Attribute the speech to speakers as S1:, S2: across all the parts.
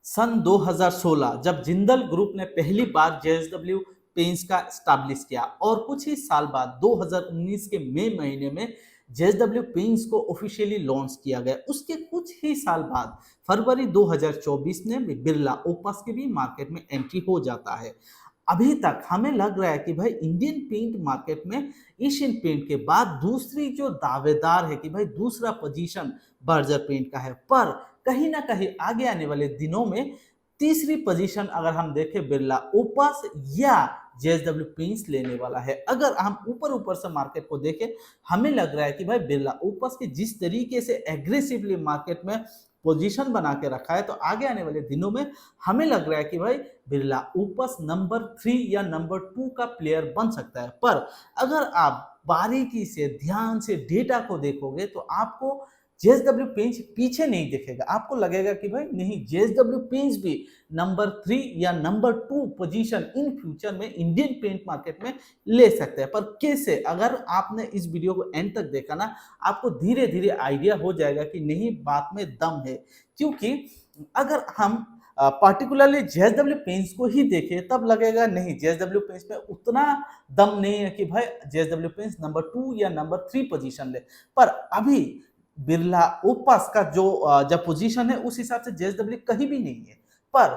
S1: सन 2016 जब जिंदल ग्रुप ने पहली बार जेएसडब्ल्यू पेंट्स का स्टैब्लिश किया और कुछ ही साल बाद 2019 के मई महीने में जेएसडब्ल्यू पेंट्स को ऑफिशियली लॉन्च किया गया। उसके कुछ ही साल बाद फरवरी 2024 में बिरला ओपस की भी मार्केट में एंट्री हो जाता है। अभी तक हमें लग रहा है कि भाई इंडियन पेंट मार्केट में एशियन पेंट के बाद दूसरी जो दावेदार है कि भाई दूसरा पोजीशन बर्जर पेंट का है, पर कहीं ना कहीं आगे आने वाले दिनों में तीसरी पोजीशन अगर हम देखें बिरला ओपस या जेएसडब्ल्यू पेंट्स लेने वाला है। अगर हम ऊपर ऊपर से मार्केट को देखें, हमें लग रहा है कि भाई बिरला ओपस के जिस तरीके से एग्रेसिवली मार्केट में पोजीशन बना के रखा है, तो आगे आने वाले दिनों में हमें लग रहा है कि भाई बिरला ओपस नंबर 3 या नंबर 2 का प्लेयर बन सकता है। पर अगर आप बारीकी से ध्यान से डेटा को देखोगे तो आपको जेएसडब्ल्यू पेंच पीछे नहीं दिखेगा। आपको लगेगा कि भाई नहीं, जेएसडब्ल्यू पेंच भी नंबर 3 या नंबर 2 पोजीशन इन फ्यूचर में इंडियन पेंट मार्केट में ले सकते हैं। पर कैसे? अगर आपने इस वीडियो को एंड तक देखा ना, आपको धीरे धीरे आइडिया हो जाएगा कि नहीं, बात में दम है। क्योंकि अगर हम पार्टिकुलरली जेएसडब्ल्यू पेंट्स को ही देखें तब लगेगा नहीं, जेएसडब्ल्यू पेंट्स में उतना दम नहीं है कि भाई जेएसडब्ल्यू पेंट्स नंबर 2 या नंबर 3 पोजीशन ले। पर अभी बिरला ओपस का जो पोजीशन है उस हिसाब से जेएसडब्ल्यू कहीं भी नहीं है। पर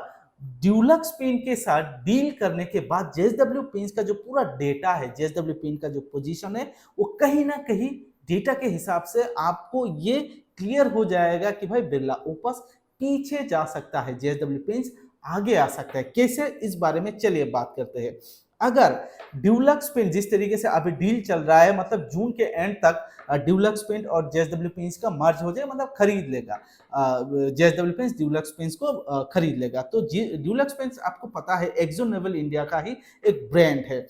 S1: ड्यूलक्स पेंट के साथ डील करने के बाद जेएसडब्ल्यू पेंट्स का जो पूरा डेटा है, जेएसडब्ल्यू पेंट का जो पोजीशन है, वो कहीं ना कहीं डेटा के हिसाब से आपको ये क्लियर हो जाएगा कि भाई बिरला ओपस पीछे जा सकता है, जेएसडब्ल्यू पेंट्स आगे आ सकता है। कैसे? इस बारे में चलिए बात करते हैं। अगर ड्यूलक्स पेंट जिस तरीके से अभी डील चल रहा है, मतलब जून के एंड तक ड्यूलक्स पेंट और जेएसडब्ल्यू पेंट्स का मर्ज हो जाए, मतलब खरीद लेगा, जेएसडब्ल्यू पेंट्स ड्यूलक्स पेंट्स को खरीद लेगा, तो ड्यूलक्स पेंट्स आपको पता है एक्जो नोबेल इंडिया का ही एक ब्रांड है।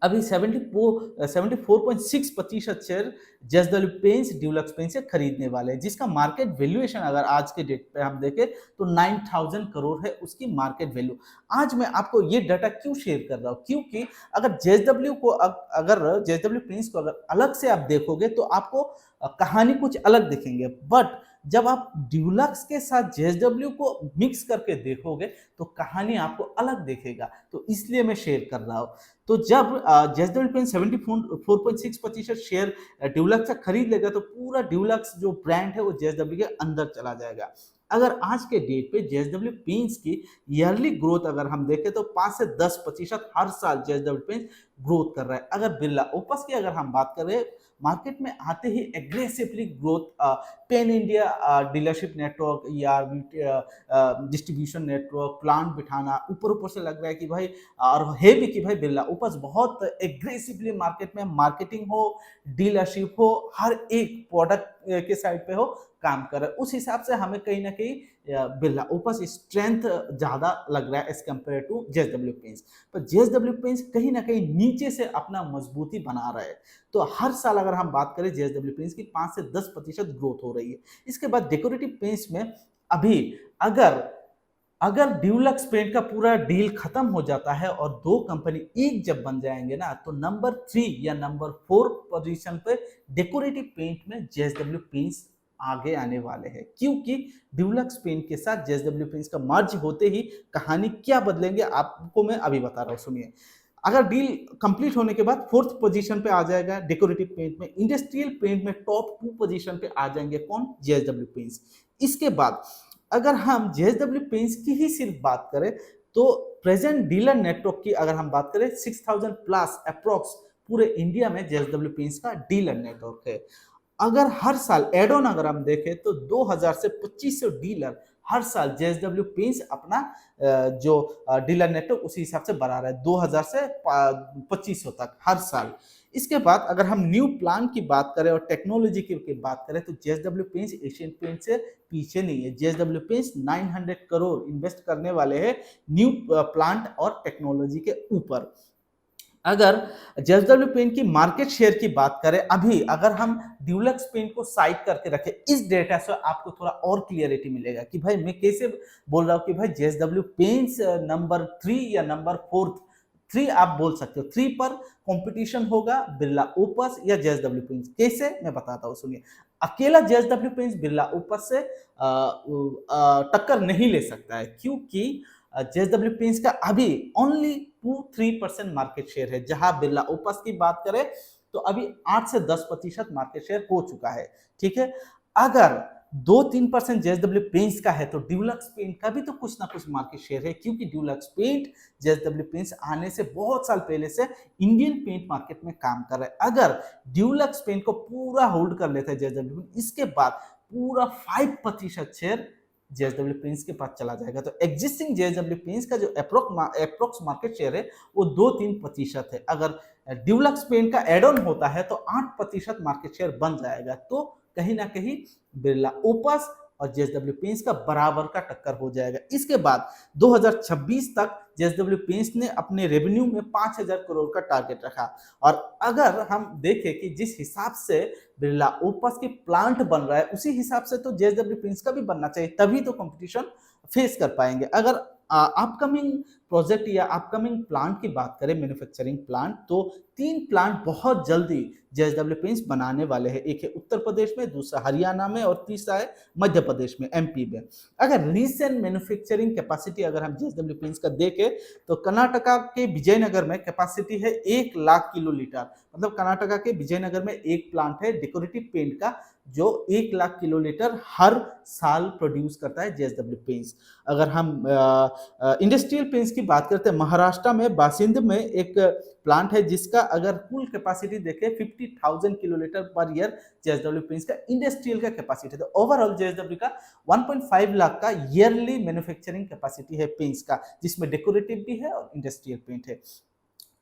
S1: अभी 74.6% share JSW paints Dulux paints से खरीदने वाले हैं, जिसका मार्केट वैल्यूएशन अगर आज के डेट पे हम देखें तो 9000 करोड़ है उसकी मार्केट वैल्यू। आज मैं आपको ये डाटा क्यों शेयर कर रहा हूँ? क्योंकि अगर जेएसडब्ल्यू को अगर जेएसडब्ल्यू पेंट्स को अगर अलग से आप देखोगे तो आपको कहानी कुछ अलग दिखेंगे। बट जब आप ड्यूलक्स के साथ जेएसडब्ल्यू को मिक्स करके देखोगे तो कहानी आपको अलग दिखेगा, तो इसलिए मैं शेयर कर रहा हूँ। तो जब जेएसडब्ल्यू पेंट 74.6% शेयर ड्यूलक्स से खरीद लेगा तो पूरा ड्यूलक्स जो ब्रांड है वो जेएसडब्ल्यू के अंदर चला जाएगा। अगर आज के डेट पे जेएसडब्ल्यू पेंट्स की ईयरली ग्रोथ अगर हम देखें तो 5 से 10% हर साल जेएसडब्ल्यू पेंट्स ग्रोथ कर रहा है। अगर बिरला ओपस की अगर हम बात करें, मार्केट में आते ही aggressively growth, pan India dealership network या डिस्ट्रीब्यूशन नेटवर्क प्लांट बिठाना, ऊपर ऊपर से लग रहा है कि भाई, और है भी कि भाई बिरला ओपस बहुत एग्रेसिवली मार्केट में मार्केटिंग हो, डीलरशिप हो, हर एक प्रोडक्ट के साइड पे हो, काम कर रहा है। उस हिसाब से हमें कहीं ना कहीं बिरला ओपस स्ट्रेंथ ज्यादा लग रहा है as compare to JSW paints. पर जेएसडब्ल्यू पेंट्स कहीं ना कहीं नीचे से अपना मजबूती बना रहा है। तो हर साल अगर हम बात करें जेएसडब्ल्यू पेंट्स की 5 से 10% ग्रोथ हो रही है। इसके बाद डेकोरेटिव पेंट्स में अभी अगर अगर ड्यूलक्स पेंट का पूरा डील खत्म हो जाता है और दो कंपनी एक जब बन जाएंगे ना, तो नंबर 3 या नंबर 4 पोजीशन पे डेकोरेटिव पेंट में जेएसडब्ल्यू पेंट्स आगे आने वाले हैं। क्योंकि ड्यूलक्स पेंट के साथ जेएसडब्ल्यू पेंट्स का मर्ज होते ही कहानी क्या बदलेंगे आपको मैं अभी बता रहा हूँ, सुनिए। अगर डील कंप्लीट होने के बाद 4th पोजीशन पे आ जाएगा डेकोरेटिव पेंट में, इंडस्ट्रियल पेंट में टॉप 2 पोजीशन पे आ जाएंगे कौन? JSW paints. इसके बाद अगर हम जेएसडब्ल्यू पेंट्स की ही सिर्फ बात करें तो प्रेजेंट डीलर नेटवर्क की अगर हम बात करें 6000 प्लस अप्रोक्स पूरे इंडिया में जेएसडब्ल्यू पेंट्स का डीलर नेटवर्क है। अगर हर साल एड ऑन अगर हम देखें तो 2000 से 2500 डीलर हर साल जेएसडब्ल्यू पेंट्स अपना जो डीलर नेटवर्क उसी हिसाब से बढ़ा रहा है, 2000 से 2500 तक हर साल। इसके बाद अगर हम न्यू प्लान की बात करें और टेक्नोलॉजी की बात करें तो जेएसडब्ल्यू पेंट्स एशियन पेंट से पीछे नहीं है। जेएसडब्ल्यू पेंट्स 900 करोड़ इन्वेस्ट करने वाले हैं न्यू प्लांट और टेक्नोलॉजी के ऊपर। अगर जेएसडब्ल्यू पेंट की मार्केट शेयर की बात करें, अभी अगर हम ड्यूलक्स पेंट को साइड करके रखें, इस डेटा से आपको थोड़ा और क्लियरिटी मिलेगा कि भाई मैं कैसे बोल रहा हूं कि भाई जेएसडब्ल्यू पेंट्स नंबर 3 या नंबर 4, 3 आप बोल सकते हो, 3 पर कंपटीशन होगा बिरला ओपस या जेएसडब्ल्यू पेंट्स। कैसे? मैं बताता हूँ, सुनिए। अकेला जेएसडब्ल्यू पेंट्स बिरला ओपस से टक्कर नहीं ले सकता है, क्योंकि जेएसडब्ल्यू पेंट्स का अभी ओनली 2-3% मार्केट शेयर है, जहां बिरला ओपस की बात करें तो अभी 8 से 10% मार्केट शेयर हो चुका है। ठीक है, अगर 2-3% जेएसडब्ल्यू पेंट्स का है तो ड्यूलक्स पेंट का भी तो कुछ ना कुछ मार्केट शेयर है, क्योंकि ड्यूलक्स पेंट जेएसडब्ल्यू पेंट्स आने से बहुत साल पहले से इंडियन पेंट मार्केट में काम कर रहा है। अगर ड्यूलक्स पेंट को पूरा होल्ड कर लेता है जेएसडब्ल्यू पेंट, इसके बाद पूरा 5% शेयर जेएसडब्ल्यू पेंट्स के पास चला जाएगा। तो एग्जिस्टिंग जेएसडब्ल्यू पेंट्स का जो अप्रोक्स मार्केट शेयर है वो 2-3% है। अगर ड्यूलक्स पेंट का एड ऑन होता है तो 8% मार्केट शेयर बन जाएगा। तो कहीं ना कहीं बिरला ओपस और जेएसडब्ल्यू पेंट्स का बराबर का टक्कर हो जाएगा। इसके बाद 2026 तक जेएसडब्ल्यू पेंट्स ने अपने रेवेन्यू में 5,000 करोड़ का टारगेट रखा। और अगर हम देखें कि जिस हिसाब से बिरला ओपस की प्लांट बन रहा है, उसी हिसाब से तो जेएसडब्ल्यू पेंट्स का भी बनना चाहिए, तभी तो कंपटीशन फेस कर पाएंगे। अगर अपकमिंग प्रोजेक्ट या अपकमिंग प्लांट की बात करें, मैन्युफैक्चरिंग प्लांट, तो 3 प्लांट बहुत जल्दी जेएसडब्ल्यू पेंट्स बनाने वाले हैं। एक है उत्तर प्रदेश में, दूसरा हरियाणा में और तीसरा है मध्य प्रदेश में, एमपी में। अगर रीसेंट मैन्युफैक्चरिंग कैपेसिटी अगर हम जेएसडब्ल्यू पेंट्स का देखें तो कर्नाटका के विजयनगर में कैपेसिटी है 1 लाख किलो लीटर। मतलब कर्नाटका के विजयनगर में एक प्लांट है डेकोरेटिव पेंट का, जो 1 लाख किलो लीटर हर साल प्रोड्यूस करता है जेएसडब्ल्यू पेंट्स। अगर हम इंडस्ट्रियल पेंट्स की बात करते हैं, महाराष्ट्र में बासिंद में एक प्लांट है जिसका अगर कुल कैपेसिटी देखें 50,000 kilolitre per year JSW paints का इंडस्ट्रियल का कैपेसिटी। तो ओवरऑल जेएसडब्ल्यू का 1.5 लाख का ईयरली मैन्युफैक्चरिंग कैपेसिटी है पेंट्स का, जिसमें डेकोरेटिव भी है और इंडस्ट्रियल पेंट है।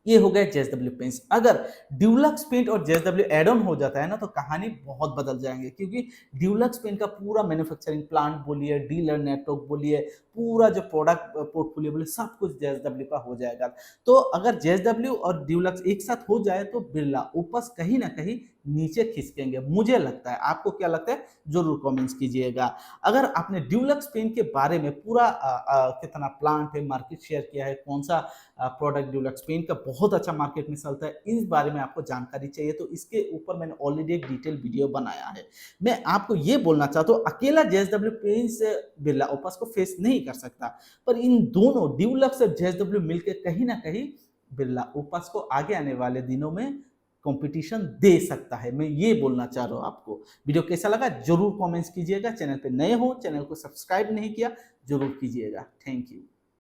S1: ये हो गया जेएसडब्ल्यू पेंट्स। अगर ड्यूलक्स पेंट और जेएसडब्ल्यू एड ऑन हो जाता है ना, तो कहानी बहुत बदल जाएंगे, क्योंकि ड्यूलक्स पेंट का पूरा मैन्युफैक्चरिंग प्लांट बोलिए, डीलर नेटवर्क बोलिए, पूरा जो प्रोडक्ट पोर्टफोलियो बोलिए, सब कुछ जेएसडब्ल्यू का हो जाएगा। तो अगर जेएसडब्ल्यू और ड्यूलक्स एक साथ हो जाए तो बिरला ओपस कहीं ना कहीं नीचे खिसकेंगे, मुझे लगता है। आपको क्या लगता है, जरूर कमेंट्स कीजिएगा। अगर आपने ड्यूलक्स पेंट के बारे में पूरा कितना प्लांट है, मार्केट शेयर किया है, कौन सा प्रोडक्ट ड्यूलक्स पेंट का बहुत अच्छा मार्केट में चलता है, इस बारे में आपको जानकारी चाहिए तो इसके ऊपर मैंने ऑलरेडी एक डिटेल वीडियो बनाया है। मैं आपको ये बोलना चाहता हूँ, अकेला जेएसडब्ल्यू पेंट से बिरला ओपस को फेस नहीं कर सकता, पर इन दोनों ड्यूलक्स और जेएसडब्ल्यू मिलकर कहीं ना कहीं बिरला ओपस को आगे आने वाले दिनों में कंपटीशन दे सकता है। मैं ये बोलना चाह रहा हूँ आपको। वीडियो कैसा लगा जरूर कमेंट्स कीजिएगा। चैनल पे नए हो, चैनल को सब्सक्राइब नहीं किया, जरूर कीजिएगा। Thank you.